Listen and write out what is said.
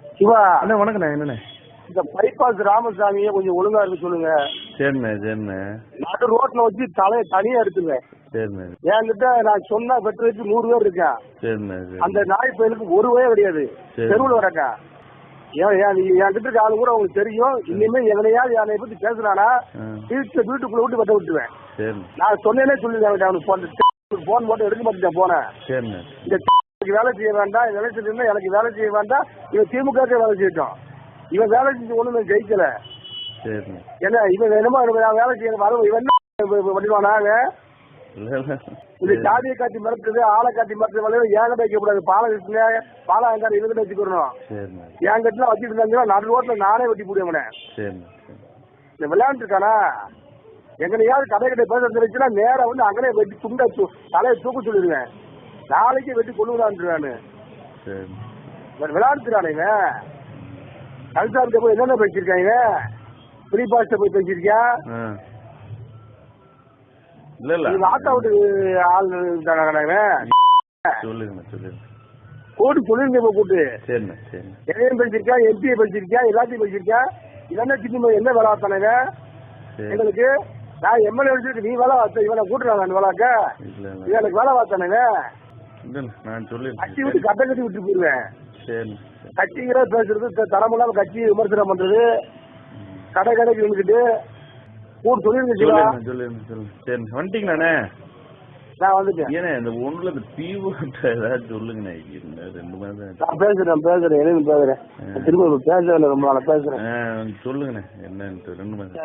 சிவா அண்ணா வணக்கண்ணே. என்னண்ணே இந்த பைபாஸ் ராமசாமியை கொஞ்சம் ஒழுங்கா இருக்க சொல்லுங்க. சரிண்ணே சரிண்ணே. நடு ரோட்ல வச்சு தனியா இருக்குங்க. சரிண்ணே. என்கிட்ட நான் சொன்னா வெட்டுறதுக்கு 100 பேர் இருக்கேன். சரிண்ணே. அந்த நாய் பயலுக்கு ஒரு வய கிடையாது. தெருவில் வரக்கா நீ என்கிட்ட இருக்க ஆளு கூட உங்களுக்கு தெரியும். இனிமே எங்கனையாவது என்னை பத்தி பேசுறானா வீட்டுக்குள்ள விட்டு வெட்ட விட்டுவேன். நான் சொன்னேனே சொல்லிருக்கேன். அவனுக்கு போன் போட்டு எடுக்க மாட்டேன் போனேன். இந்த வேலை செய்ய வேண்டாம், எனக்கு வேலை செய்ய வேண்டாம். இவன் திமுக வேலை செய்யட்டும். இவன் வேலை செஞ்சு ஒண்ணு ஜெயிக்கல. என்ன இவன் என்னமோ வேலை செய்ய இவன் பண்ணிடுவானாங்க. இந்த ஜாதியை காட்டி மிரட்டுறது, ஆளை காட்டி மிரட்டுறது ஏங்கிட்ட வைக்கக்கூடாது. பாலம் எங்கார இதுகிட்ட வச்சுக்கணும். என்கிட்ட வச்சுட்டு இருந்தாங்கன்னா நடு ரோட்ல நானே வெட்டி போடுவேன். இந்த விளையாண்டு இருக்கானா எங்கனையாவது கடை கிட்ட பேச தெரிஞ்சுன்னா நேரம் வந்து அங்கனே வெட்டி துண்டை தலையை தூக்க சொல்லிடுவேன். நாளைக்கு வெட்டி கொண்டு விடான்றானு விளையாடுறானே. கல்சார்கிட்ட போய் என்னென்ன பேசிருக்காங்க? ஃப்ரீ பாஸ்ட போய் பேசிருக்கியா? ஆட்டோ விட்டு ஆள் கூட்டு சொல்லிருங்க. கூட்டு எதையும் பேசிருக்கா, எம்பியை பேசிருக்கியா, எல்லாத்தையும் பேசிருக்கியா? இல்லன்னா சின்ன என்ன வேலை பார்த்தானங்க எங்களுக்கு? நான் எம்எல்ஏ வச்சிருக்கு, நீ வேலை பார்த்த இவனை கூட்டுறாங்க. அந்த வேலைக்க எனக்கு வேலை பார்த்தானுங்க. கட்சி விட்டு கட்ட கட்டி விட்டு போயிருவேன். கட்சிங்கிற பேசுறது தரமில்லாம கட்சி விமர்சனம் பண்றது, கடை கடைக்கு நின்றுக்கிட்டு கூட்டு சொல்லிருங்க. வந்துட்டீங்களாண்ணே? நான் வந்துட்டேன். ஏன்னா இந்த ஒண்ணுல இந்த தீவு ஏதாவது சொல்லுங்கண்ணே. 2 மாதம் நான் பேசுறேன் பேசுறேன் திரும்ப பேசல. ரொம்ப நாள பேசுறேன். சொல்லுங்கண்ணே என்னன்னு 2 மாதம்.